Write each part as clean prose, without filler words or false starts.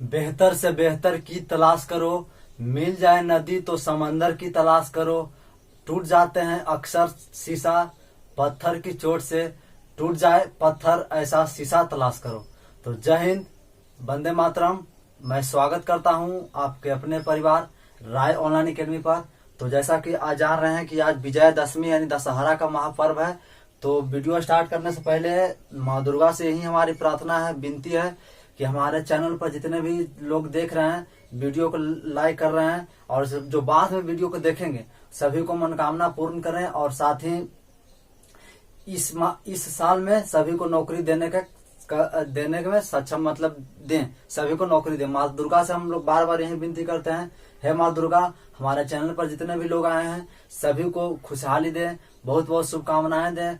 बेहतर से बेहतर की तलाश करो, मिल जाए नदी तो समंदर की तलाश करो। टूट जाते हैं अक्सर शीशा, पत्थर की चोट से टूट जाए पत्थर, ऐसा शीशा तलाश करो। तो जय हिंद, वंदे मातरम। मैं स्वागत करता हूं आपके अपने परिवार राय ऑनलाइन अकेडमी पर। तो जैसा कि आज जान रहे हैं कि आज विजयदशमी यानी दशहरा का महापर्व है। तो वीडियो स्टार्ट करने से पहले माँ दुर्गा से यही हमारी प्रार्थना है, विनती है कि हमारे चैनल पर जितने भी लोग देख रहे हैं, वीडियो को लाइक कर रहे हैं और जो बाद में वीडियो को देखेंगे सभी को मनोकामना पूर्ण करें। और साथ ही इस साल में सभी को नौकरी देने में सक्षम, मतलब दें, सभी को नौकरी दें। माँ दुर्गा से हम लोग बार बार यही विनती करते हैं, हे माँ दुर्गा, हमारे चैनल पर जितने भी लोग आए हैं सभी को खुशहाली दें, बहुत बहुत शुभकामनाएं दें,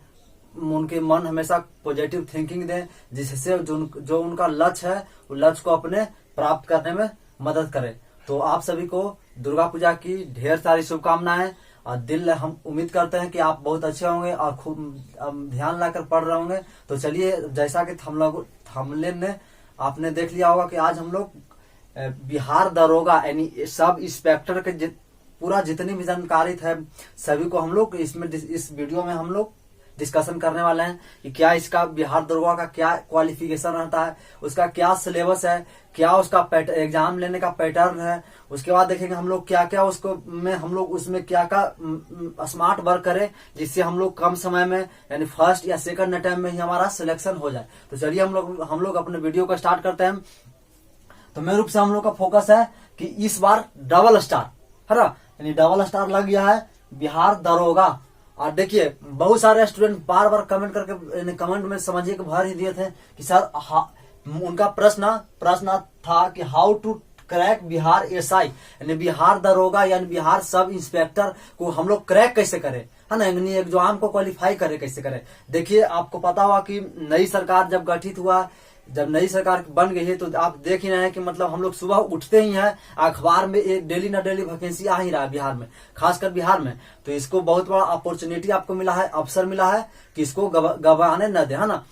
उनके मन हमेशा पॉजिटिव थिंकिंग दें, जिससे जो उनका लक्ष्य है वो लक्ष्य को अपने प्राप्त करने में मदद करे। तो आप सभी को दुर्गा पूजा की ढेर सारी शुभकामनाएं। और दिल हम उम्मीद करते हैं कि आप बहुत अच्छे होंगे और खूब ध्यान लाकर पढ़ रहे होंगे। तो चलिए, जैसा कि थंबनेल ने आपने देख लिया होगा कि आज हम लोग बिहार दरोगा यानी सब इंस्पेक्टर के पूरा जितनी भी जानकारी है सभी को हम लोग इस वीडियो में हम लोग डिस्कशन करने वाले हैं कि क्या इसका बिहार दरोगा का क्या क्वालिफिकेशन रहता है, उसका क्या सिलेबस है, क्या उसका एग्जाम लेने का पैटर्न है। उसके बाद देखेंगे हम लोग क्या क्या उसमें क्या क्या स्मार्ट वर्क करें जिससे हम लोग कम समय में यानी फर्स्ट या सेकंड अटेम्प्ट में ही हमारा सिलेक्शन हो जाए। तो चलिए हम लोग अपने वीडियो को स्टार्ट करते हैं। तो मेरे रूप से हम लोग का फोकस है कि इस बार डबल स्टार है ना, यानी डबल स्टार लग गया है बिहार दरोगा। और देखिए, बहुत सारे स्टूडेंट बार बार कमेंट में समझिए कि भर ही दिए थे कि सर उनका प्रश्न था कि how to crack Bihar SI यानी बिहार दरोगा यानी बिहार सब इंस्पेक्टर को हम लोग क्रैक कैसे करें, है ना, यानी एग्जाम को क्वालिफाई कैसे करें। देखिए, आपको पता हुआ कि नई सरकार जब गठित हुआ, जब नई सरकार बन गई है तो आप देख ही रहे हैं कि मतलब हम लोग सुबह उठते ही हैं, अखबार में एक डेली ना डेली वैकेंसी आ ही रहा है बिहार में, खासकर बिहार में। तो इसको बहुत बड़ा अपॉर्चुनिटी आपको मिला है, अवसर मिला है कि इसको गवाने न दे, है ना।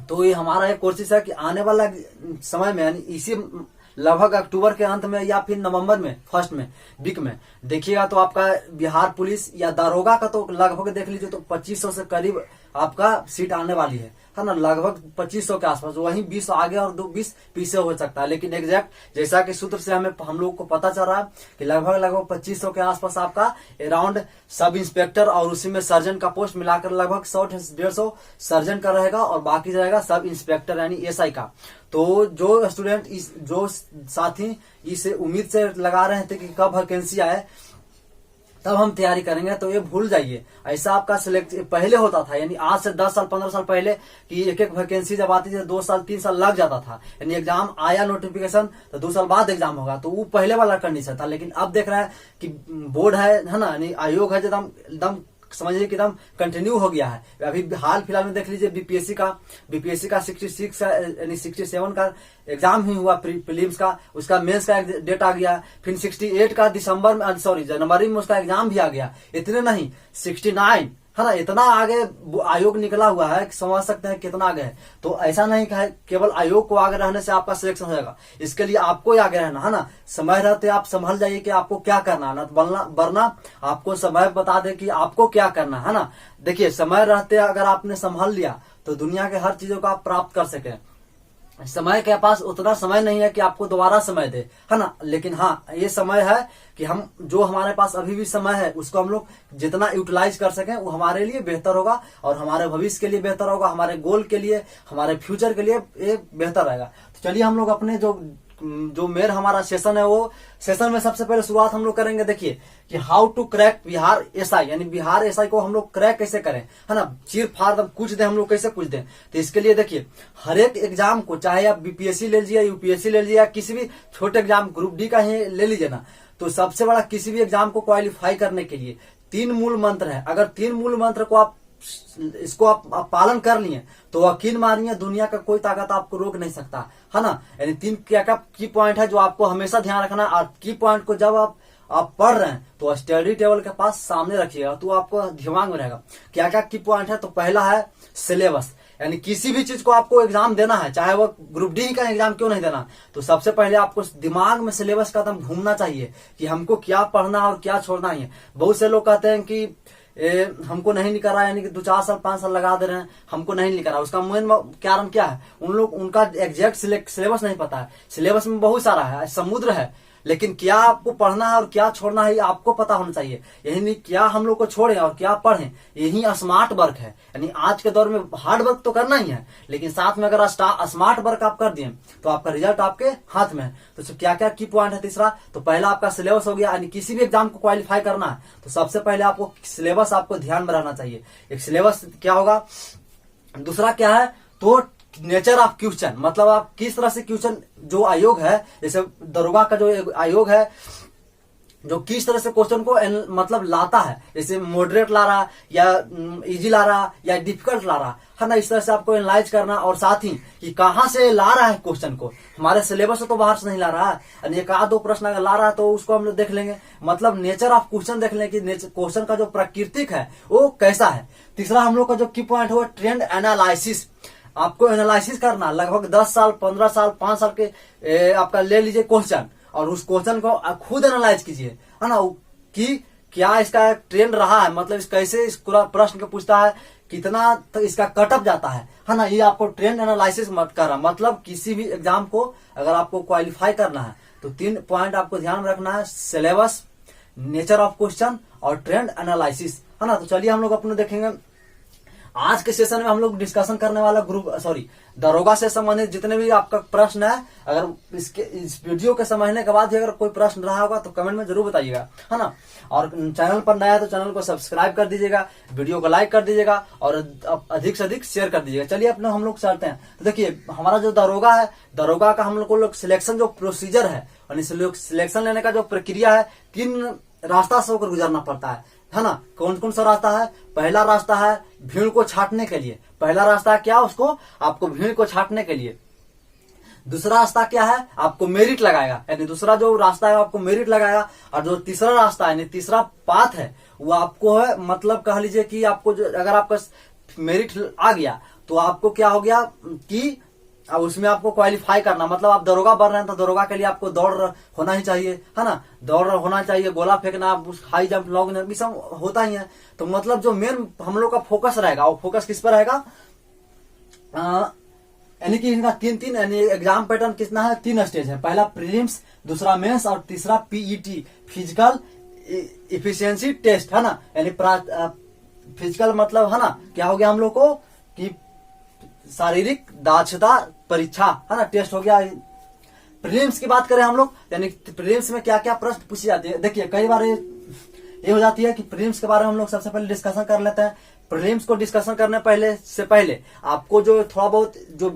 तो ये हमारा एक कोशिश है कि आने वाला समय में यानी इसी लगभग अक्टूबर के अंत में या फिर नवंबर में फर्स्ट में वीक में देखिएगा तो आपका बिहार पुलिस या दारोगा का तो लगभग देख लीजिए तो 2500 से करीब आपका सीट आने वाली है ना, लगभग 2500 के आसपास। वहीं 20 आगे और 20 पीछे हो सकता है, लेकिन एग्जैक्ट जैसा कि सूत्र से हम लोग को पता चल रहा है कि लगभग 2500 के आसपास आपका अराउंड सब इंस्पेक्टर और उसी में सर्जन का पोस्ट मिलाकर लगभग 100-150 सर्जन का रहेगा और बाकी रहेगा सब इंस्पेक्टर यानी एसआई का। तो जो स्टूडेंट जो साथी इसे उम्मीद से लगा रहे थे कि कब वैकेंसी आए तब हम तैयारी करेंगे, तो ये भूल जाइए। ऐसा आपका सिलेक्ट पहले होता था, यानी आज से 10 साल 15 साल पहले कि एक वैकेंसी जब आती थी 2 साल 3 साल लग जाता था, यानी एग्जाम आया नोटिफिकेशन तो 2 साल बाद एग्जाम होगा। तो वो पहले वाला कंडीशन था। लेकिन अब देख रहे हैं कि बोर्ड है ना, यानी आयोग है, एकदम समझिए कि एकदम कंटिन्यू हो गया है। अभी हाल फिलहाल में देख लीजिए बीपीएससी का 66 यानी 67 का एग्जाम ही हुआ प्रीलिम्स का, उसका मेंस का डेट आ गया। फिर 68 का जनवरी में उसका एग्जाम भी आ गया। इतने नहीं, 69 है ना, इतना आगे आयोग निकला हुआ है कि समझ सकते हैं कितना आगे है। तो ऐसा नहीं कि केवल आयोग को आगे रहने से आपका सिलेक्शन हो जाएगा, इसके लिए आपको ही आगे रहना है ना। समय रहते आप संभल जाइए कि आपको क्या करना है ना, वरना आपको समय बता दे कि आपको क्या करना है ना। देखिए, समय रहते अगर आपने संभाल लिया तो दुनिया के हर चीजों को आप प्राप्त कर सके। समय के पास उतना समय नहीं है कि आपको दोबारा समय दे, है ना, लेकिन हाँ ये समय है कि हम जो हमारे पास अभी भी समय है उसको हम लोग जितना यूटिलाइज कर सकें वो हमारे लिए बेहतर होगा और हमारे भविष्य के लिए बेहतर होगा, हमारे गोल के लिए, हमारे फ्यूचर के लिए ये बेहतर रहेगा। तो चलिए हम लोग अपने जो मेन हमारा सेशन है वो सेशन में सबसे पहले शुरुआत हम लोग करेंगे। देखिए कि how to crack Bihar SI यानी बिहार एसआई को हम लोग क्रैक कैसे करें, है ना, चीर फाड़ कुछ दें हम लोग, कैसे कुछ दें। तो इसके लिए देखिए, हर एक एग्जाम को चाहे आप बीपीएससी ले लीजिए, यूपीएससी ले लीजिए, किसी भी छोटे एग्जाम ग्रुप डी का ही ले लीजिए ना, तो सबसे बड़ा किसी भी एग्जाम को क्वालिफाई करने के लिए 3 मूल मंत्र है। अगर 3 मूल मंत्र को आप पालन कर लिए तो यकीन मानिए दुनिया का कोई ताकत आपको रोक नहीं सकता, है ना। यानी 3 क्या की पॉइंट है जो आपको हमेशा ध्यान रखना। और की पॉइंट को जब आप आप पढ़ रहे हैं तो स्टडी टेबल के पास सामने रखिएगा, तो आपको दिमाग में रहेगा क्या क्या की पॉइंट है। तो पहला है सिलेबस, यानी किसी भी चीज को आपको एग्जाम देना है, चाहे वो ग्रुप डी का एग्जाम क्यों नहीं देना, तो सबसे पहले आपको दिमाग में सिलेबस का एकदम घूमना चाहिए कि हमको क्या पढ़ना है और क्या छोड़ना है। बहुत से लोग कहते हैं कि हमको नहीं निकल रहा है, यानी कि 2-4 साल 5 साल लगा दे रहे हैं, हमको नहीं निकल रहा। उसका मेन कारण क्या है, उनका एग्जैक्ट सिलेबस नहीं पता है। सिलेबस में बहुत सारा है, समुद्र है, लेकिन क्या आपको पढ़ना है और क्या छोड़ना है ये आपको पता होना चाहिए। यही नहीं क्या हम लोग को छोड़ें और क्या पढ़ें, यही स्मार्ट वर्क है। यानी आज के दौर में हार्ड वर्क तो करना ही है, लेकिन साथ में अगर स्मार्ट वर्क आप कर दिए तो आपका रिजल्ट आपके हाथ में है। तो क्या क्या की पॉइंट है तीसरा, तो पहला आपका सिलेबस हो गया, यानी किसी भी एग्जाम को क्वालिफाई करना है तो सबसे पहले आपको सिलेबस आपको ध्यान में रहना चाहिए। एक सिलेबस क्या होगा, दूसरा क्या है तो नेचर ऑफ क्वेश्चन, मतलब आप किस तरह से क्वेश्चन, जो आयोग है जैसे दरोगा का जो आयोग है जो किस तरह से क्वेश्चन को मतलब लाता है, जैसे मॉडरेट ला रहा या इजी ला रहा या डिफिकल्ट ला रहा है ना, इस तरह से आपको एनालाइज करना। और साथ ही कि कहां से ला रहा है क्वेश्चन को, हमारे सिलेबस से तो बाहर से नहीं ला रहा है। एक आध दो प्रश्न अगर ला रहा है तो उसको हम लोग देख लेंगे, मतलब नेचर ऑफ क्वेश्चन देख लेंगे कि क्वेश्चन का जो प्राकृतिक है वो कैसा है। तीसरा हम लोग का जो की पॉइंट हुआ ट्रेंड एनालिसिस, आपको एनालिसिस करना, लगभग 10 साल 15 साल 5 साल के आपका ले लीजिए क्वेश्चन और उस क्वेश्चन को खुद एनालाइज कीजिए, है ना, कि क्या इसका ट्रेंड रहा है, मतलब कैसे इस पूरा प्रश्न को पूछता है, कितना तो इसका कटअप जाता है ना। ये आपको ट्रेंड एनालिसिस मत करना, मतलब किसी भी एग्जाम को अगर आपको क्वालिफाई करना है तो 3 पॉइंट आपको ध्यान में रखना है, सिलेबस, नेचर ऑफ क्वेश्चन और ट्रेंड एनालिसिस, है ना। तो चलिए हम लोग अपने देखेंगे आज के सेशन में हम लोग डिस्कशन करने वाला दरोगा से संबंधित जितने भी आपका प्रश्न है, अगर इस वीडियो के समझने के बाद भी अगर कोई प्रश्न रहा होगा तो कमेंट में जरूर बताइएगा, है ना। और चैनल पर नया है तो चैनल को सब्सक्राइब कर दीजिएगा, वीडियो को लाइक कर दीजिएगा और अधिक से अधिक शेयर कर दीजिएगा। चलिए अपने हम लोग चलते हैं। तो देखिए हमारा जो दरोगा है, दरोगा का हम लोग सिलेक्शन जो प्रोसीजर है, सिलेक्शन लेने का जो प्रक्रिया है, 3 रास्ता से होकर गुजरना पड़ता है ना। कौन कौन सा रास्ता है, पहला रास्ता है भीड़ को छांटने के लिए, पहला रास्ता है क्या, उसको आपको भीड़ को छांटने के लिए। दूसरा रास्ता क्या है, आपको मेरिट लगाएगा, यानी दूसरा जो रास्ता है आपको मेरिट लगाएगा। और जो तीसरा रास्ता है, यानी तीसरा पाथ है, वो आपको है, मतलब कह लीजिए कि आपको अगर आपका मेरिट आ गया तो आपको क्या हो गया कि अब उसमें आपको क्वालिफाई करना, मतलब आप दरोगा बन रहे हैं तो दरोगा के लिए आपको दौड़ होना ही चाहिए, है ना, दौड़ होना चाहिए, गोला फेंकना, हाई जंप, लॉन्ग जंप, सब होता ही है। तो मतलब जो मेन हम लोग का फोकस रहेगा वो फोकस किस पर रहेगा, यानी कि इनका 3 यानी एग्जाम पैटर्न कितना है, 3 स्टेज है, पहला प्रीलिम्स, दूसरा मेंस और तीसरा पीईटी, फिजिकल इफिशियंसी टेस्ट, है ना। यानी फिजिकल मतलब है ना क्या हो गया हम लोग को कि शारीरिक दक्षता परीक्षा, है ना, टेस्ट हो गया। प्रीलिम्स की बात करें हम लोग, यानी प्रीलिम्स में क्या क्या प्रश्न पूछी जाती है। देखिए कई बार ये हो जाती है कि प्रीलिम्स के बारे में हम लोग सबसे पहले डिस्कशन कर लेते हैं। प्रीलिम्स को डिस्कशन करने से पहले आपको जो थोड़ा बहुत जो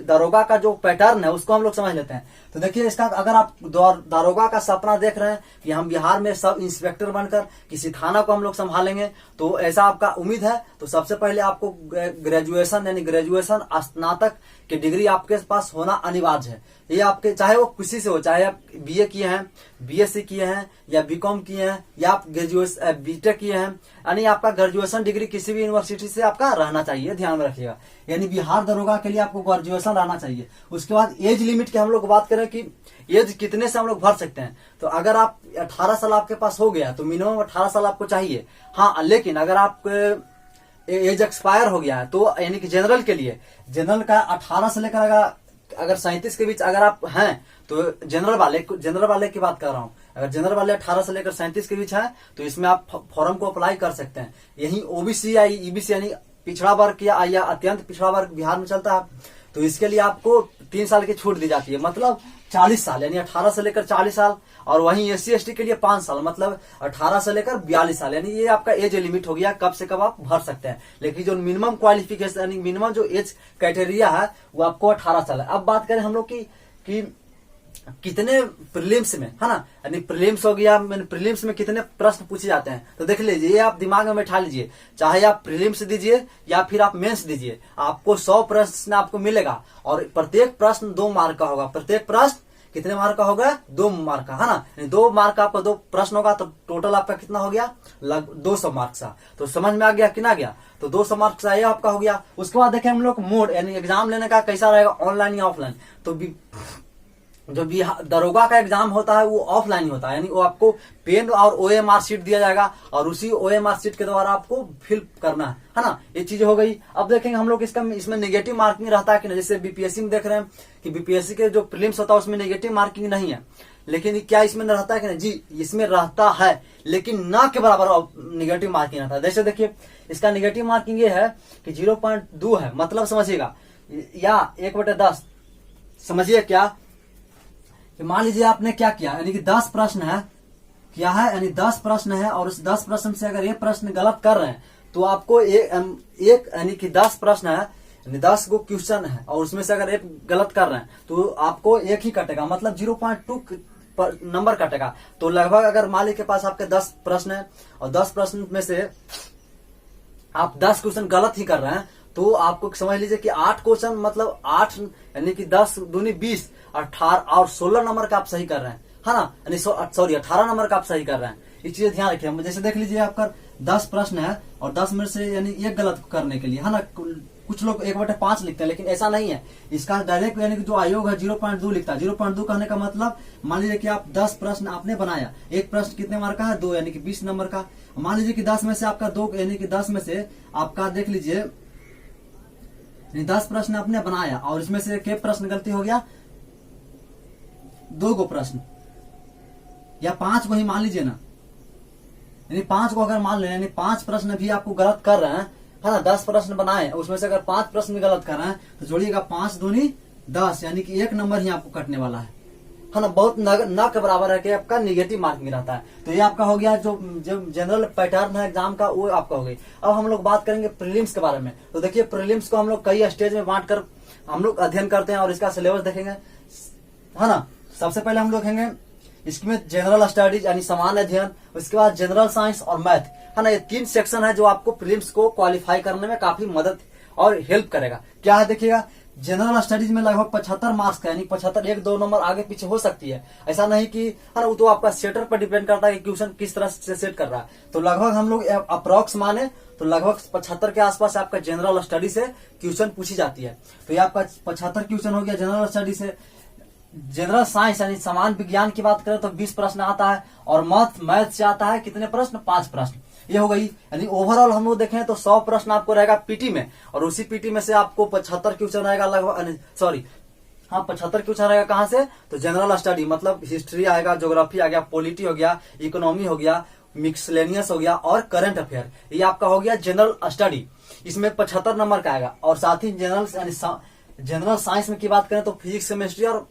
दरोगा का जो पैटर्न है उसको हम लोग समझ लेते हैं। तो देखिए इसका, अगर आप दरोगा का सपना देख रहे हैं कि हम बिहार में सब इंस्पेक्टर बनकर किसी थाना को हम लोग संभालेंगे, तो ऐसा आपका उम्मीद है, तो सबसे पहले आपको ग्रेजुएशन यानी ग्रेजुएशन स्नातक की डिग्री आपके पास होना अनिवार्य है। ये आपके चाहे वो किसी से हो, चाहे आप बीए किए हैं, बीएससी किए हैं या बीकॉम किए हैं या आप ग्रेजुएशन बीटेक किए हैं, यानी आपका ग्रेजुएशन डिग्री किसी भी यूनिवर्सिटी से आपका रहना चाहिए, ध्यान में रखिएगा। यानी बिहार दरोगा के लिए आपको ग्रेजुएशन रहना चाहिए। उसके बाद एज लिमिट की हम लोग बात करें कि एज कितने से हम लोग भर सकते हैं, तो अगर आप 18 साल आपके पास हो गया तो मिनिमम 18 साल आपको चाहिए। हाँ, लेकिन अगर आप एज एक्सपायर हो गया है तो यानी कि जनरल के लिए, जनरल का 18 से लेकर अगर 37 के बीच अगर आप हैं तो जनरल वाले की बात कर रहा हूं, अगर जनरल वाले 18 से लेकर 37 के बीच है तो इसमें आप फॉर्म को अप्लाई कर सकते हैं। यही ओबीसी या ईबीसी यानी पिछड़ा वर्ग या अत्यंत पिछड़ा वर्ग बिहार में चलता है, तो इसके लिए आपको 3 साल की छूट दी जाती है, मतलब 40 साल, यानी 18 से लेकर 40 साल। और वहीं SC ST के लिए 5 साल, मतलब 18 से लेकर 42 साल, यानी ये आपका एज लिमिट हो गया, कब से कब आप भर सकते हैं। लेकिन जो मिनिमम क्वालिफिकेशन यानी मिनिमम जो एज क्राइटेरिया है वो आपको 18 साल है। अब बात करें हम लोग कि कितने प्रीलिम्स में, है ना, यानी प्रीलिम्स हो गया, प्रीलिम्स में कितने प्रश्न पूछे जाते हैं, तो देख लीजिए, ये आप दिमाग में बैठा लीजिए, चाहे आप प्रीलिम्स दीजिए या फिर आप मेंस दीजिए, आपको 100 प्रश्न आपको मिलेगा और प्रत्येक प्रश्न 2 मार्क का होगा, प्रत्येक प्रश्न कितने मार्क का हो गया, 2 मार्क का, है ना। 2 मार्क का आपका 2 प्रश्न होगा तो टोटल आपका कितना हो गया, 200 मार्क्स का। तो समझ में आ गया कि ना गया, तो 200 मार्क्स का ये आपका हो गया। उसके बाद देखें हम लोग मोड, यानी एग्जाम लेने का कैसा रहेगा, ऑनलाइन या ऑफलाइन। तो जो दरोगा का एग्जाम होता है वो ऑफलाइन ही होता है, यानी वो आपको पेन और OMR शीट दिया जाएगा और उसी OMR शीट के द्वारा आपको फिल करना है ना। ये चीज हो गई। अब देखेंगे हम लोग इसमें नेगेटिव मार्किंग रहता है कि नहीं। जैसे बीपीएससी में देख रहे हैं कि बीपीएससी के जो प्रीलिम्स होता है उसमें नेगेटिव मार्किंग नहीं है, लेकिन क्या इसमें रहता है कि नहीं जी, इसमें रहता है, लेकिन ना के बराबर निगेटिव मार्किंग रहता है। जैसे देखिए इसका निगेटिव मार्किंग ये है कि 0.2 है, मतलब समझिएगा, या 1/10 समझिए क्या कि मान लीजिए आपने क्या किया, यानी कि 10 प्रश्न है, क्या है, यानी 10 प्रश्न है और उस 10 प्रश्न से अगर एक प्रश्न गलत कर रहे हैं तो आपको एक यानी कि 10 प्रश्न है, यानी 10 गो क्वेश्चन है और उसमें से अगर एक गलत कर रहे हैं तो आपको एक ही कटेगा, मतलब 0.2 नंबर कटेगा। तो लगभग अगर मान लीजिए के पास आपके 10 प्रश्न है और 10 प्रश्न में से आप 10 क्वेश्चन गलत ही कर रहे हैं तो आपको समझ लीजिए कि 8 क्वेश्चन, मतलब 8 यानी कि 10 दूनी 20, 18 और 16 नंबर का आप सही कर रहे हैं, है ना, यानी सॉरी 18 नंबर का आप सही कर रहे हैं। ये चीजें ध्यान रखिए। जैसे देख लीजिए आपका 10 प्रश्न है और 10 में से यानी एक गलत करने के लिए, है ना, कुछ लोग 1/5 लिखते हैं, लेकिन ऐसा नहीं है। इसका डायरेक्ट यानी कि जो आयोग है 0.2 लिखता है। 0.2 कहने का मतलब मान लीजिए कि आप 10 प्रश्न आपने बनाया, एक प्रश्न कितने मार्क का है, 2, यानी कि 20 नंबर का। मान लीजिए कि 10 में से आपका 2, यानी कि 10 में से आपका देख लीजिए 10 प्रश्न आपने बनाया और इसमें से एक प्रश्न गलती हो गया, 2 गो प्रश्न या 5 को ही मान लीजिए ना, यानी 5 को अगर मान लें, यानी 5 प्रश्न भी आपको गलत कर रहे हैं, है ना। 10 प्रश्न बनाए उसमें से अगर 5 प्रश्न भी गलत कर रहे हैं तो जोड़िएगा 5 दूनी 10, यानी कि 1 नंबर ही आपको कटने वाला है ना। बहुत न के बराबर है कि आपका निगेटिव मार्किंग रहता है। तो ये आपका हो गया जो जनरल पैटर्न है एग्जाम का, वो आपका हो गई। अब हम लोग बात करेंगे प्रीलिम्स के बारे में। तो देखिए प्रीलिम्स को हम लोग कई स्टेज में बांट कर हम लोग अध्ययन करते हैं और इसका सिलेबस देखेंगे, है ना। सबसे पहले हम लोग देखेंगे इसमें जनरल स्टडीज यानी सामान्य अध्ययन, उसके बाद जनरल साइंस और मैथ, है ना। ये 3 सेक्शन है जो आपको प्रीलिम्स को क्वालिफाई करने में काफी मदद और हेल्प करेगा। क्या है देखिएगा, जनरल स्टडीज में लगभग 75 मार्क्स का, यानी 75, 1-2 नंबर आगे पीछे हो सकती है, ऐसा नहीं कि, है ना। वो तो आपका सेटर पर डिपेंड करता है कि क्वेश्चन किस तरह से सेट कर रहा है। तो लगभग हम लोग अप्रोक्स माने तो लगभग 75 के आसपास आपका जनरल स्टडी से क्वेश्चन पूछी जाती है। तो ये आपका 75 क्वेश्चन हो गया जनरल स्टडी से। जनरल साइंस यानी सामान्य विज्ञान की बात करें तो 20 प्रश्न आता है और मैथ से आता है कितने प्रश्न, 5 प्रश्न। ये हो गई, यानी ओवरऑल हम लोग देखें तो 100 प्रश्न आपको रहेगा पीटी में और उसी पीटी में से आपको 75 क्वेश्चन रहेगा लगभग, सॉरी हाँ 75 क्वेश्चन रहेगा कहाँ से, तो जनरल स्टडी मतलब हिस्ट्री आएगा, ज्योग्राफी आ गया, पॉलिटी हो गया, इकोनॉमी हो गया, मिक्सलेनियस हो गया और करंट अफेयर। ये आपका हो गया जनरल स्टडी, इसमें 75 नंबर का आएगा। और साथ ही जनरल साइंस में की बात करें तो फिजिक्स, केमिस्ट्री और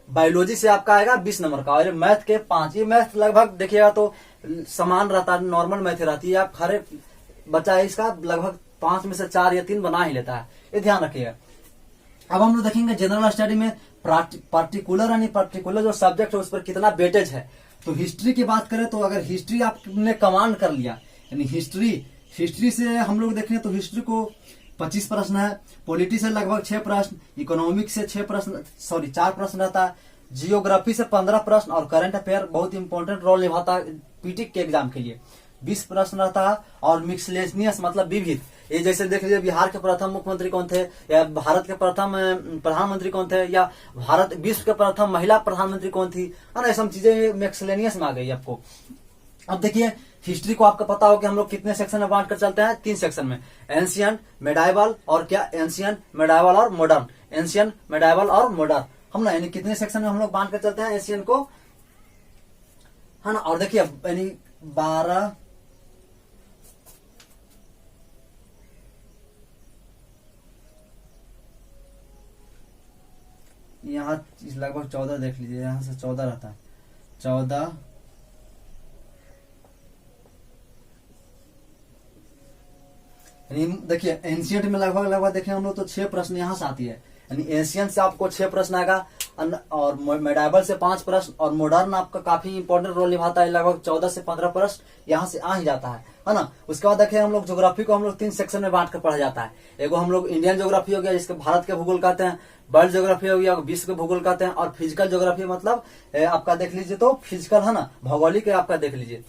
बायोलॉजी से आपका आएगा 20 नंबर का। और मैथ के 5, ये मैथ लगभग देखिएगा तो समान रहता है, नॉर्मल मैथ रहती है। आप हर एक बच्चा इसका लगभग 5 में से 4 या 3 बना ही लेता है, ये ध्यान रखिएगा। अब हम लोग देखेंगे जनरल स्टडी में पर्टिकुलर जो सब्जेक्ट है उस पर कितना वेटेज है। तो हिस्ट्री की बात करें तो अगर हिस्ट्री आपने कमांड कर लिया, यानी हिस्ट्री से हम लोग देखें तो हिस्ट्री को 25 प्रश्न है, पॉलिटी से लगभग 6 प्रश्न, इकोनॉमिक्स से 6 प्रश्न, सॉरी 4 प्रश्न रहता है, जियोग्राफी से 15 प्रश्न और करंट अफेयर बहुत इंपॉर्टेंट रोल निभाता है पीटी के एग्जाम के लिए, 20 प्रश्न रहता है। और मिक्सलेनियस मतलब विविध, ये जैसे देख लीजिए बिहार के प्रथम मुख्यमंत्री कौन थे, या भारत के प्रथम प्रधानमंत्री कौन थे, या विश्व के प्रथम महिला प्रधानमंत्री कौन थी, है ना। ये सब चीजें मिक्सलेनियस में आ गई आपको। अब देखिए हिस्ट्री को आपको पता हो कि हम लोग कितने सेक्शन में बांट कर चलते हैं, 3 सेक्शन में, एंशियंट, मेडाइवल और क्या, एंशियंट, मेडाइवल और मॉडर्न, एंशियंट, मेडाइवल और मॉडर्न, हम ना यानी कितने सेक्शन में हम लोग बांट कर चलते हैं एंशियंट को, है ना। और देखिए यानी 12 यहाँ लगभग 14 देख लीजिए, यहाँ से 14 रहता है, 14 देखिए एंशियंट में लगभग देखें हम लोग तो 6 प्रश्न यहाँ से आती है, यानी एंशियंट से आपको 6 प्रश्न आएगा और मेडाइवल से 5 प्रश्न और मॉडर्न आपका काफी इंपॉर्टेंट रोल निभाता है, लगभग 14 से 15 प्रश्न यहाँ से आ ही जाता है। है ना। उसके बाद देखिए हम लोग ज्योग्राफी को हम लोग 3 सेक्शन में बांट कर पढ़ा जाता है। एगो हम लोग इंडियन ज्योग्राफी हो गया जिसके भारत के भूगोल कहते हैं, वर्ल्ड ज्योग्राफी हो गया विश्व के भूगोल कहते हैं, और फिजिकल ज्योग्राफी मतलब आपका देख लीजिए तो फिजिकल है ना, भौगोलिक आपका देख लीजिए।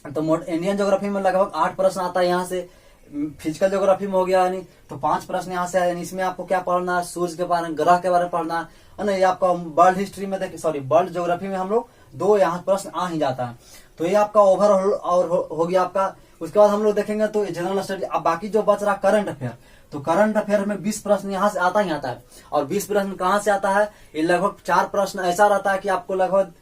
तो इंडियन ज्योग्राफी में लगभग 8 प्रश्न आता है यहाँ से। फिजिकल ज्योग्राफी में हो गया यानी तो 5 प्रश्न यहाँ से आए, यानी इसमें आपको क्या पढ़ना है, सूर्य के बारे में, ग्रह के बारे में पढ़ना है ना। ये आपका वर्ल्ड हिस्ट्री में वर्ल्ड ज्योग्राफी में हम लोग 2 यहाँ प्रश्न आ ही जाता है। तो ये आपका ओवरऑल और हो गया आपका। उसके बाद हम लोग देखेंगे तो जनरल स्टडी। अब बाकी जो बच रहा करंट अफेयर, तो करंट अफेयर में 20 प्रश्न यहाँ से आता ही आता है। और 20 प्रश्न कहाँ से आता है, ये लगभग 4 प्रश्न ऐसा रहता है कि आपको लगभग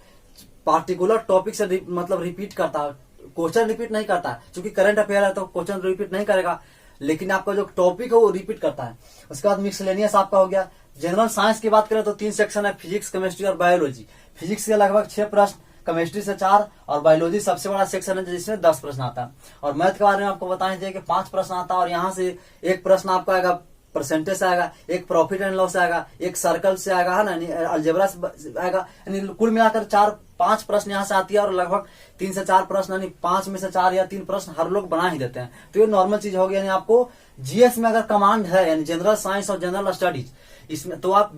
पार्टिकुलर टॉपिक से मतलब रिपीट करता है, क्वेश्चन रिपीट नहीं करता है। क्योंकि करंट अफेयर है तो क्वेश्चन रिपीट नहीं करेगा, लेकिन आपका जो टॉपिक है वो रिपीट करता है। उसके बाद मिक्सलेनियस आपका हो गया। जनरल साइंस की बात करें तो 3 सेक्शन है, फिजिक्स, केमिस्ट्री और बायोलॉजी। फिजिक्स के लगभग 6 प्रश्न, केमिस्ट्री से 4, और बायोलॉजी सबसे बड़ा सेक्शन है जिसमें 10 प्रश्न आता है। और मैथ के बारे में आपको बताएं कि 5 प्रश्न आता है, और यहाँ से 1 प्रश्न आपका आएगा परसेंटेज से आएगा, 1 प्रॉफिट एंड लॉस से आएगा, 1 सर्कल से आएगा, है ना, अलजेब्रा से आएगा। यानी कुल मिलाकर 4-5 प्रश्न यहाँ से आती है, और लगभग 3 से 4 प्रश्न, यानी 5 में से 4 या 3 प्रश्न हर लोग बना ही देते हैं। तो ये नॉर्मल चीज होगी। यानी आपको जीएस में अगर कमांड है, यानी जनरल साइंस और जनरल स्टडीज, इसमें तो आप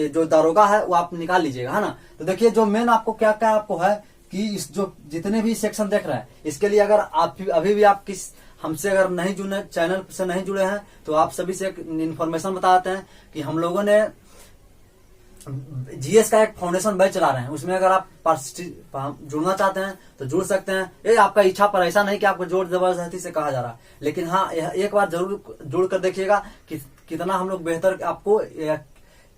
जो दारोगा है वो आप निकाल लीजिएगा, है ना। तो देखिए जो मेन आपको क्या क्या आपको है कि इस जो जितने भी सेक्शन देख रहे हैं, इसके लिए अगर आप अभी भी आप किस हमसे अगर नहीं जुड़े, चैनल से नहीं जुड़े हैं, तो आप सभी से एक इन्फॉर्मेशन बताते हैं कि हम लोगों ने जीएस का एक फाउंडेशन बैच चला रहे हैं। उसमें अगर आप जुड़ना चाहते हैं तो जुड़ सकते हैं। ये आपका इच्छा पर, ऐसा नहीं कि आपको जोर जबरदस्ती से कहा जा रहा है, लेकिन हाँ एक बार जरूर जुड़ कर देखिएगा कि कितना हम लोग बेहतर आपको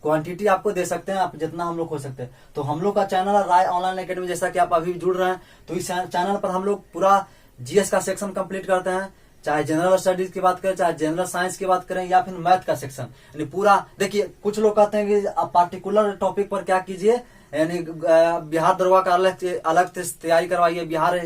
क्वांटिटी आपको दे सकते हैं, आप जितना हम लोग हो सकते हैं। तो हम लोग का चैनल है राय ऑनलाइन एकेडमी, जैसा कि आप अभी जुड़ रहे हैं। तो इस चैनल पर हम लोग पूरा जीएस का सेक्शन कंप्लीट करते हैं, चाहे जनरल स्टडीज की बात करें, चाहे जनरल साइंस की बात करें, या फिर मैथ का सेक्शन। यानी पूरा देखिए, कुछ लोग कहते हैं कि आप पार्टिकुलर टॉपिक पर क्या कीजिए, यानी बिहार दरोगा का अलग तैयारी करवाइए, बिहार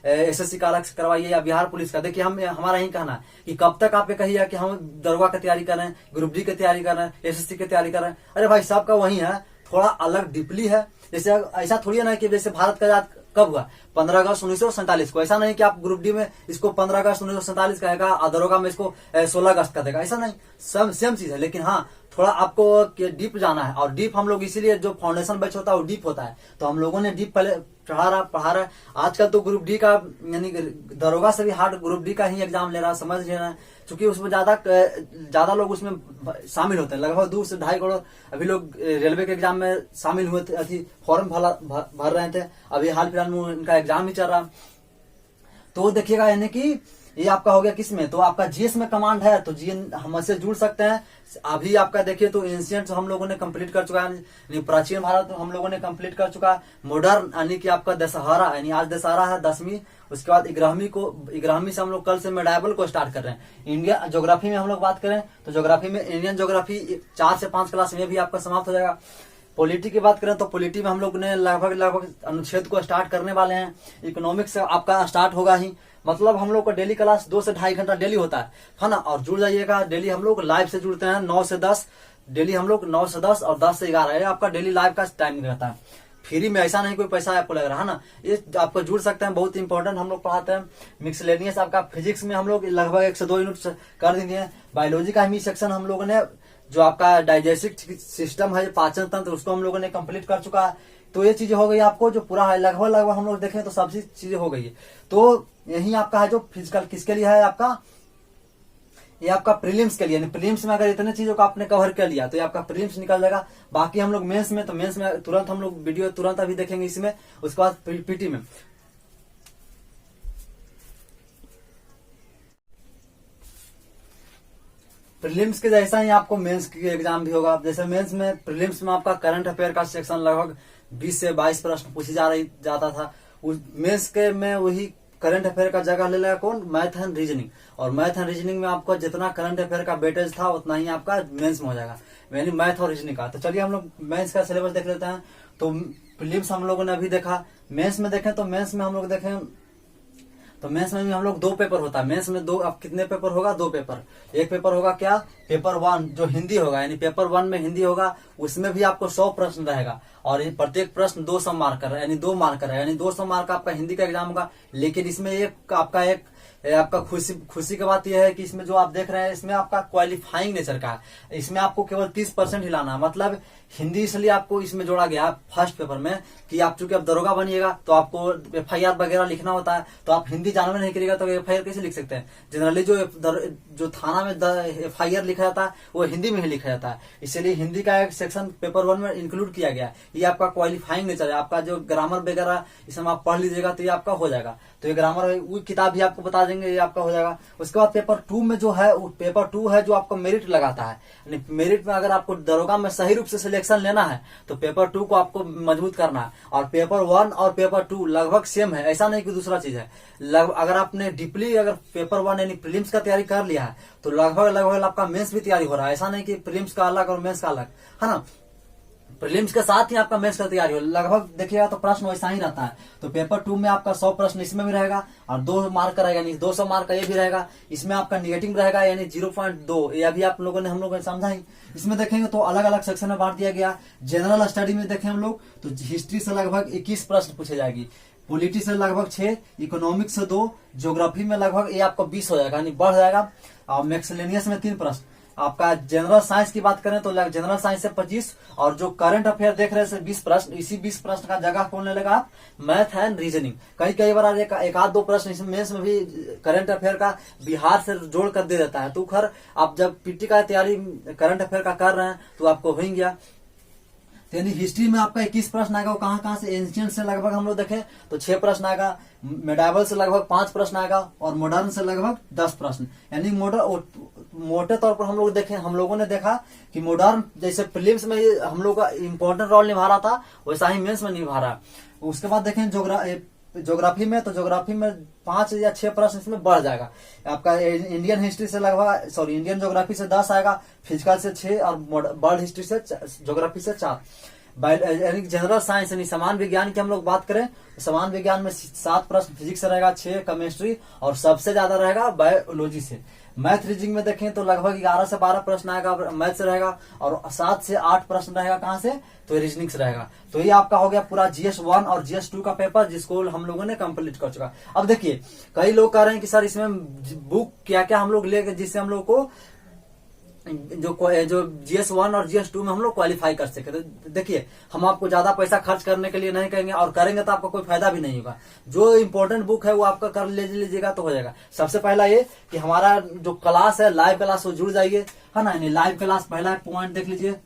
एसएससी का अलग करवाइए, या बिहार पुलिस का। देखिए हमारा यही कहना है कि कब तक आप ये कहिए कि हम दरोगा की तैयारी कर रहे हैं, ग्रुप डी की तैयारी कर रहे हैं, एसएससी की तैयारी कर रहे हैं। अरे भाई सबका वही है, थोड़ा अलग डीपली है। जैसे ऐसा थोड़ी है ना कि जैसे भारत का आजाद कब हुआ, 15 अगस्त 1947 को। ऐसा नहीं कि आप ग्रुप डी में इसको 15 अगस्त 1947 कहेगा, दरोगा में इसको 16 अगस्त का देगा, ऐसा नहीं, सब सेम चीज है। लेकिन हाँ थोड़ा आपको डीप जाना है, और डीप हम लोग इसीलिए, जो फाउंडेशन बैच होता है वो डीप होता है, तो हम लोगों ने डीप पहले पढ़ा रहा है। आजकल तो ग्रुप डी का यानी दरोगा से भी हार्ड ग्रुप डी का ही एग्जाम ले रहा है, समझ रहे हैं, क्योंकि उसमें ज्यादा लोग उसमें शामिल होते हैं। लगभग 2 से 2.5 करोड़ अभी लोग रेलवे के एग्जाम में शामिल हुए थे, फॉर्म भर रहे थे। अभी हाल फिलहाल में उनका एग्जाम ही चल रहा। तो देखिएगा यानी कि ये आपका हो गया किसमें, तो आपका जीएस में कमांड है, तो जीएन हमसे जुड़ सकते हैं। अभी आपका देखिए तो एंशिएंट हम लोगों ने कंप्लीट कर चुका है, प्राचीन भारत हम लोगों ने कंप्लीट कर चुका है। मॉडर्न यानी कि आपका दशहरा, यानी आज दशहरा है 10वीं, उसके बाद 11वीं से हम लोग कल से मेडाइवल को स्टार्ट कर रहे हैं। इंडिया ज्योग्राफी में हम लोग बात करें तो ज्योग्राफी में इंडियन ज्योग्राफी 4 से 5 क्लास में भी आपका समाप्त हो जाएगा। पॉलिटी की बात करें तो पॉलिटी में हम लोग ने लगभग अनुच्छेद को स्टार्ट करने वाले हैं। इकोनॉमिक्स आपका स्टार्ट होगा ही, मतलब हम लोग का डेली क्लास 2 से 2.5 घंटा डेली होता है ना। और जुड़ जाइएगा, डेली हम लोग लाइव से जुड़ते हैं 9 से 10, डेली हम लोग 9 से 10 और 10 से 11 आपका डेली लाइव का टाइमिंग रहता है। फ्री में, ऐसा नहीं कोई पैसा आपको लग रहा है ना, ये आपको जुड़ सकते हैं। बहुत इंपॉर्टेंट हम लोग पढ़ाते हैं। मिक्सलेनियस आपका फिजिक्स में हम लोग लगभग 1 से 2 यूनिट कर देंगे। बायोलॉजी का ही सेक्शन हम लोगों ने, जो आपका डाइजेस्टिव सिस्टम है, पाचन तंत्र, उसको हम लोगों ने कंप्लीट कर चुका है। तो ये चीजें हो गई आपको, जो पूरा है लगभग हम लोग देखें तो सब चीजें हो गई है। तो यही आपका है जो फिजिकल किसके लिए है आपका, ये आपका प्रीलिम्स के लिए। प्रीलिम्स में अगर इतने चीजों को आपने कवर कर लिया तो ये आपका प्रीलिम्स निकल जाएगा। बाकी हम लोग मेंस में, तो मेंस में तुरंत हम लोग वीडियो तुरंत अभी देखेंगे इसमें। उसके बाद पीटी में प्रीलिम्स के जैसा ही आपको मेंस की एग्जाम भी होगा। जैसे मेंस में, प्रीलिम्स में आपका करंट अफेयर का सेक्शन लगभग 20 से 22 प्रश्न पूछी जाता था। मेंस के में वही करंट अफेयर का जगह ले लेगा कौन, मैथ एंड रीजनिंग। और मैथ एंड रीजनिंग में आपको जितना करंट अफेयर का वेटेज था उतना ही आपका मेंस में हो जाएगा, यानी मैथ और रीजनिंग का। तो चलिए हम लोग मेंस का सिलेबस देख लेते हैं। तो प्रीलिम्स हम लोगों ने अभी देखा। मेंस में देखें तो मेंस में हम लोग देखें तो मेंस में भी हम लोग 2 पेपर होता है। मेंस में 2, अब कितने पेपर होगा, 2 पेपर। एक पेपर होगा क्या, पेपर 1 जो हिंदी होगा, यानी पेपर 1 में हिंदी होगा, उसमें भी आपको 100 प्रश्न रहेगा। और प्रत्येक प्रश्न 200 मार्कर है, यानी 2 मार्कर है, यानी 200 मार्क आपका हिंदी का एग्जाम होगा। लेकिन इसमें एक आपका एक ये आपका खुशी की बात यह है कि इसमें जो आप देख रहे हैं इसमें आपका क्वालिफाइंग नेचर का है। इसमें आपको केवल 30% ही लाना है। मतलब हिंदी इसलिए आपको इसमें जोड़ा गया फर्स्ट पेपर में कि आप चूंकि अब दरोगा बनिएगा तो आपको FIR वगैरह लिखना होता है, तो आप हिंदी जानवे नहीं करिएगा तो FIR कैसे लिख सकते हैं। जनरली जो थाना में FIR लिखा जाता है वो हिंदी में ही लिखा जाता है, इसलिए हिंदी का एक सेक्शन पेपर 1 में इंक्लूड किया गया है। ये आपका क्वालिफाइंग नेचर है। आपका जो ग्रामर वगैरह इसमें आप पढ़ लीजिएगा तो ये आपका हो जाएगा। तो ये ग्रामर वो किताब भी आपको बता देंगे, ये आपका हो जाएगा। उसके बाद पेपर 2 में जो है पेपर 2 है जो आपको मेरिट लगाता है। मेरिट में अगर आपको दरोगा में सही रूप से सिलेक्शन लेना है तो पेपर 2 को आपको मजबूत करना है। और पेपर 1 और पेपर 2 लगभग सेम है, ऐसा नहीं कि दूसरा चीज है। अगर आपने डीपली अगर पेपर 1 यानी प्रीलिम्स का तैयारी कर लिया है तो लगभग आपका मेंस भी तैयारी हो रहा है। ऐसा नहीं कि प्रीलिम्स का अलग और मेंस का अलग है ना, प्रीलिम्स के साथ ही आपका मेंस का तैयारी हो। लगभग देखिएगा तो प्रश्न वैसा ही रहता है। तो पेपर 2 में आपका 100 प्रश्न इसमें भी रहेगा और 2 मार्क का रहेगा, यानी 200 मार्क का ये भी रहेगा। इसमें आपका निगेटिव रहेगा यानी 0.2, ये अभी आप लोगों ने हम लोगों ने समझा ही। इसमें देखेंगे तो अलग अलग सेक्शन में बांट दिया गया। जनरल स्टडी में देखें हम लोग तो हिस्ट्री से लगभग 21 प्रश्न पूछे जाएगी, पॉलिटी से लगभग 6, इकोनॉमिक्स से 2, ज्योग्राफी में लगभग ये आपका 20 हो जाएगा यानी बढ़ जाएगा। और मिसलेनियस में 3 प्रश्न। आपका जनरल साइंस की बात करें तो जनरल साइंस से 25 और जो करंट अफेयर देख रहे हैं 20 प्रश्न। इसी 20 प्रश्न का जगह कौन ले लेगा? Math and reasoning. कई बार एक आध 2 प्रश्न इसमें मेंस में भी करंट अफेयर का बिहार से जोड़ कर दे देता है। तो खैर आप जब पीटी का तैयारी करंट अफेयर का कर रहे हैं तो आपको हो गया। यानी हिस्ट्री में आपका 21 प्रश्न आएगा, वो कहाँ से एंशिएंट से लगभग हम लोग देखें तो 6 प्रश्न आएगा, मेडावल से लगभग 5 प्रश्न आएगा और मॉडर्न से लगभग 10 प्रश्न। यानी मोटे तौर पर हम लोगों ने देखा कि मॉडर्न जैसे प्रीलिम्स में हम लोग का इंपॉर्टेंट रोल निभा रहा था वैसा ही मेंस में निभा रहा। उसके बाद देखें ज्योग्राफी में, तो ज्योग्राफी में 5 या 6 प्रश्न इसमें बढ़ जाएगा। आपका इंडियन हिस्ट्री से लगभग इंडियन ज्योग्राफी से 10 आएगा, फिजिकल से 6 और वर्ल्ड हिस्ट्री से ज्योग्राफी से 4। जनरल साइंस यानी समान विज्ञान की हम लोग बात करें तो समान विज्ञान में 7 प्रश्न फिजिक्स से रहेगा, 6 केमिस्ट्री और सबसे ज्यादा रहेगा बायोलॉजी से। मैथ रीजनिंग में देखें तो लगभग 11 से 12 प्रश्न आएगा मैथ से रहेगा और 7 से 8 प्रश्न रहेगा कहां से? तो रीजनिंग से रहेगा। तो ये आपका हो गया पूरा GS 1 और GS 2 का पेपर जिसको हम लोगों ने कंप्लीट कर चुका। अब देखिए कई लोग कह रहे हैं कि सर इसमें बुक क्या क्या हम लोग लेंगे जिससे हम लोग को जो GS 1 और GS 2 में हम लोग क्वालिफाई कर सके। तो देखिए हम आपको ज्यादा पैसा खर्च करने के लिए नहीं कहेंगे और करेंगे तो आपको कोई फायदा भी नहीं होगा। जो इंपॉर्टेंट बुक है वो आपका कर लीजिएगा तो हो जाएगा। सबसे पहला ये कि हमारा जो क्लास है लाइव क्लास वो जुड़ जाइए, है ना। लाइव क्लास पहला पॉइंट देख लीजिए।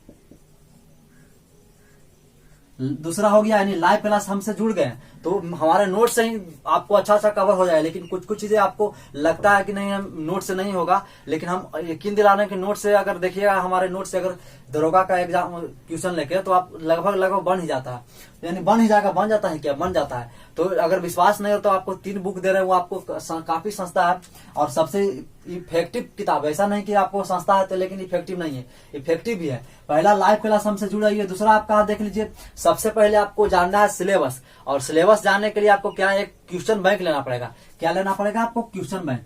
दूसरा हो गया यानी लाइव क्लास हमसे जुड़ गए तो हमारे नोट से ही आपको अच्छा कवर हो जाए। लेकिन कुछ चीजें आपको लगता है कि नहीं हम नोट से नहीं होगा, लेकिन हम यकीन दिला रहे हैं कि नोट से अगर देखिएगा हमारे नोट से अगर दरोगा का एग्जाम क्वेश्चन लेके तो आप लगभग बन ही जाता है, यानी बन ही जाएगा। बन जाता है क्या? बन जाता है। तो अगर विश्वास नहीं हो तो आपको 3 बुक दे रहे हैं, वो आपको काफी सस्ता है और सबसे इफेक्टिव किताब। ऐसा नहीं कि आपको सस्ता है तो लेकिन इफेक्टिव नहीं है, इफेक्टिव भी है। पहला लाइव क्लास हमसे जुड़ाइए। दूसरा आपका देख लीजिए, सबसे पहले आपको जानना है सिलेबस, और सिलेबस जानने के लिए आपको क्या एक क्वेश्चन बैंक लेना पड़ेगा। क्या लेना पड़ेगा आपको? Question bank.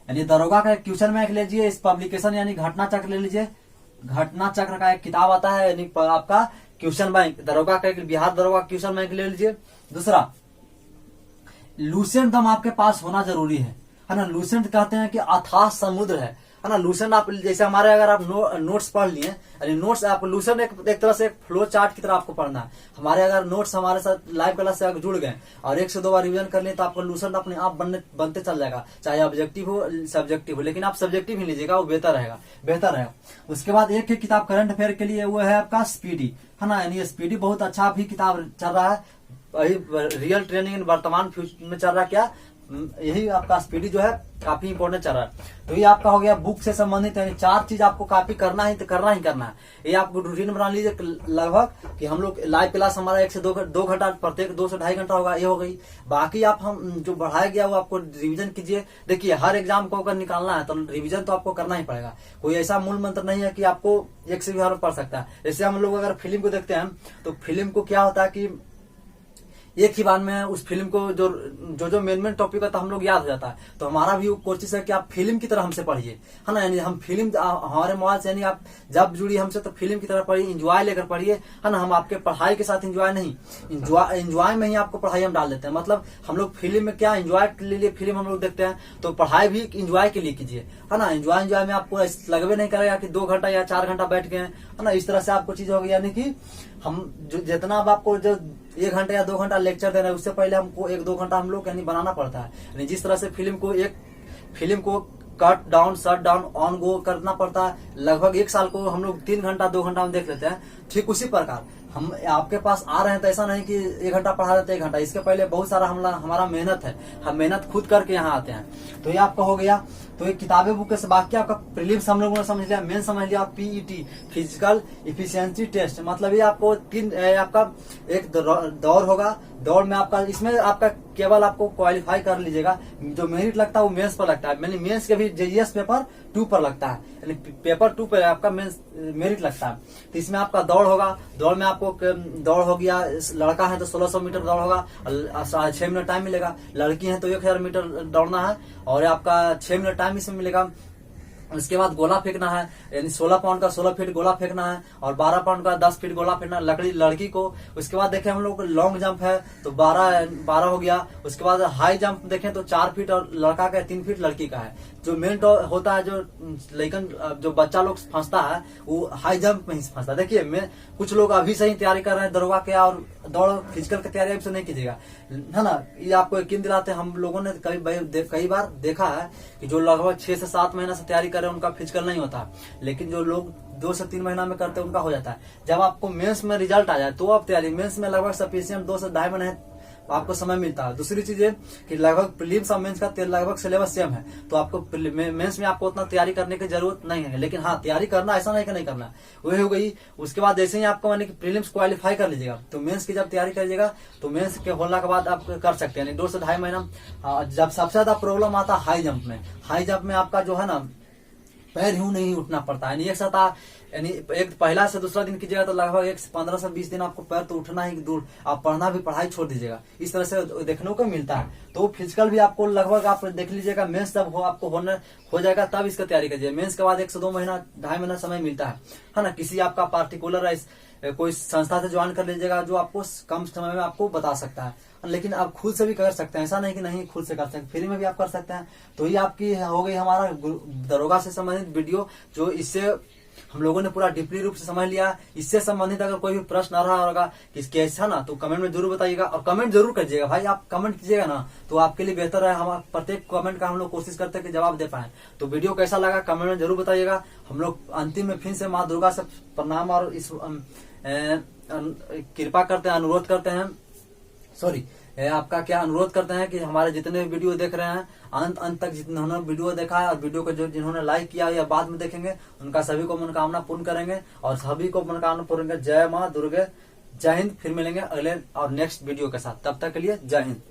यानी दरोगा का एक क्वेश्चन बैंक लीजिए। इस पब्लिकेशन यानी घटना चक्र ले लीजिए। घटना चक्र का एक किताब आता है यानी आपका क्वेश्चन बैंक। दरोगा का एक बिहार दरोगा क्वेश्चन बैंक ले लीजिए। दूसरा लूसेंट दम आपके पास होना जरूरी है ना। लूसेंट कहते हैं कि अथाह समुद्र है ना। लूसेंट आप जैसे हमारे अगर आप नोट्स पढ़ लिए यानी नोट्स आप लूसेंट एक तरह से एक फ्लो चार्ट की तरह आपको पढ़ना है। हमारे अगर नोट्स हमारे साथ लाइव क्लास से अगर जुड़ गए और 1 से 2 बार रिवीजन कर लिए तो आपको लूसेंट अपने आप बनते चल जाएगा, चाहे ऑब्जेक्टिव हो सब्जेक्टिव हो। लेकिन आप सब्जेक्टिव ही लीजिएगा, वो बेहतर रहेगा। उसके बाद एक किताब करंट अफेयर के लिए वो है आपका स्पीडी, है ना। यानी स्पीडी बहुत अच्छा भी किताब चल रहा है। रियल ट्रेनिंग इन वर्तमान फ्यूचर में चल रहा है क्या? यही आपका स्पीडी जो है काफी इंपोर्टेंट चल रहा है। तो ये आपका हो गया बुक से संबंधित, यानी 4 चीज आपको कॉपी करना ही करना है। ये आपको रूटीन बना लीजिए लगभग कि हम लोग लाइव क्लास हमारा 1 से 2 घंटा प्रत्येक 2 से 2.5 घंटा होगा, ये हो गई। बाकी आप हम जो बढ़ाया गया वो आपको रिवीजन कीजिए। देखिए हर एग्जाम को अगर निकालना है तो रिवीजन तो आपको करना ही पड़ेगा। कोई ऐसा मूल मंत्र नहीं है कि आपको 1 से भी पढ़ सकता है। जैसे हम लोग अगर फिल्म को देखते हैं तो फिल्म को क्या होता है कि एक ही बार में उस फिल्म को जो मेन टॉपिक होता है हम लोग याद हो जाता है। तो हमारा भी कोशिश है कि आप फिल्म की तरह हमसे पढ़िए, है ना। यानी हम फिल्म हमारे मोबाइल से, यानी आप जब जुड़ी हमसे तो फिल्म की तरह पढ़िए, इंजॉय लेकर पढ़िए, है ना। हम आपके पढ़ाई के साथ इंजॉय नहीं, इंजॉय में ही आपको पढ़ाई हम डाल देते हैं। मतलब हम लोग फिल्म में क्या इंजॉय के लिए फिल्म हम लोग देखते हैं, तो पढ़ाई भी इंजॉय के लिए कीजिए, है ना। इंजॉय में आपको लगवे नहीं करेगा कि 2 घंटा या 4 घंटा बैठ गए, है ना। इस तरह से आपको चीज होगी, यानी कि हम जो जितना अब आपको जो 1 घंटा या 2 घंटा लेक्चर दे रहे हैं, उससे पहले हमको 1-2 घंटा हम लोग यानी बनाना पड़ता है। यानी जिस तरह से फिल्म को cut down, shut down, on go करना पड़ता है, लगभग 1 साल को हम लोग 3 घंटा 2 घंटा में देख लेते हैं। ठीक उसी प्रकार हम आपके पास आ रहे हैं तो ऐसा नहीं कि 1 घंटा पढ़ा देते 1 घंटा, इसके पहले बहुत सारा हमारा मेहनत है, हम मेहनत खुद करके यहाँ आते हैं। तो ये आपका हो गया। तो ये किताबें बुक से बाकी आपका प्रीलिम्स हम लोगों ने समझ लिया, मेन समझ लिया, पीईटी फिजिकल इफिशियंसी टेस्ट, मतलब ये आपको आपका एक दौर होगा। दौड़ में आपका इसमें आपका केवल आपको क्वालिफाई कर लीजिएगा, जो मेरिट लगता है वो मेंस पर लगता है। मेंस के भी जेईएस पेपर 2 पर लगता है, यानी पेपर 2 पर आपका मेरिट लगता है। तो इसमें आपका दौड़ होगा, दौड़ में आपको दौड़ हो गया, लड़का है तो 1600 मीटर दौड़ होगा, 6 मिनट टाइम मिलेगा। लड़की है तो 1000 मीटर दौड़ना है और आपका 6 मिनट टाइम इसमें मिलेगा। उसके बाद गोला फेंकना है, यानी 16 पाउंड का 16 फीट गोला फेंकना है और 12 पाउंड का 10 फीट गोला फेंकना लड़की को। उसके बाद देखें हम लोग लॉन्ग जंप है तो 12 हो गया। उसके बाद हाई जंप देखें तो 4 फीट और लड़का का 3 फीट लड़की का है। जो मेन होता है, जो लेकिन जो बच्चा लोग फंसता है वो हाई जंप में ही फंसता है। देखिए कुछ लोग अभी से ही तैयारी कर रहे हैं दरोगा के, और दौड़ फिजिकल की तैयारी अभी से नहीं कीजिएगा, है ना। ये आपको यकीन दिलाते हैं, हम लोगों ने कई बार देखा है कि जो लगभग 6 से 7 महीना से तैयारी कर रहे हैं उनका फिजिकल नहीं होता, लेकिन जो लोग 2 से 3 महीना में करते हैं उनका हो जाता है। जब आपको मेंस में रिजल्ट आ जाए तो आप तैयारी, मेंस में लगभग सफिशिएंट 2 से 2.5 महीने आपको समय मिलता है। दूसरी चीज है कि लगभग प्रीलिम्स और मेंस का लगभग सिलेबस सेम है, तो आपको मेंस में आपको उतना तैयारी करने की जरूरत नहीं है। लेकिन हाँ, तैयारी करना ऐसा नहीं कि नहीं करना, वही हो गई। उसके बाद जैसे ही आपको माने कि प्रीलिम्स क्वालिफाई कर लीजिएगा तो मेंस की जब तैयारी करिएगा तो मेंस के होने के बाद आप कर सकते हैं 2 से 2.5 महीना। जब सबसे ज्यादा प्रॉब्लम आता है हाई जंप में, हाई जंप में आपका जो है ना पैर यूं नहीं उठना पड़ता है, एक साथ यानी एक पहला से दूसरा दिन कीजिएगा तो लगभग 15 से 20 दिन आपको पैर तो उठना ही दूर, आप पढ़ना भी पढ़ाई छोड़ दीजिएगा। इस तरह से देखने को मिलता है। तो फिजिकल भी आपको लगभग आप देख लीजिएगा, मेंस जब आपको हो जाएगा तब इसका तैयारी कीजिए। मेंस के बाद 1 से 2 महीना 2.5 महीना समय मिलता है ना। किसी आपका पार्टिकुलर कोई संस्था से ज्वाइन कर लीजिएगा जो आपको कम समय में आपको बता सकता है, लेकिन आप खुद से भी कर सकते हैं, ऐसा नहीं कि नहीं खुद से कर सकते, फ्री में भी आप कर सकते हैं। तो ये आपकी हो गई हमारा दरोगा से संबंधित वीडियो, जो इससे हम लोगों ने पूरा डीपली रूप से समझ लिया। इससे संबंधित अगर कोई भी प्रश्न आ रहा होगा कि कैसा ना, तो कमेंट में जरूर बताइएगा और कमेंट जरूर कीजिएगा भाई। आप कमेंट कीजिएगा ना तो आपके लिए बेहतर है। हम प्रत्येक कमेंट का हम लोग कोशिश करते हैं कि जवाब दे पाए। तो वीडियो कैसा लगा कमेंट में जरूर बताइएगा। हम लोग अंतिम में फिर से माँ दुर्गा से प्रणाम और इस कृपा करते हैं, अनुरोध करते हैं, सॉरी आपका क्या अनुरोध करते हैं कि हमारे जितने वीडियो देख रहे हैं अंत तक जिन्होंने वीडियो देखा है और वीडियो को जो जिन्होंने लाइक किया या बाद में देखेंगे उनका सभी को मनोकामना पूर्ण करेंगे और सभी को मनोकामना पूर्ण करेंगे। जय माँ दुर्गे, जय हिंद। फिर मिलेंगे अगले और नेक्स्ट वीडियो के साथ, तब तक के लिए जय हिंद।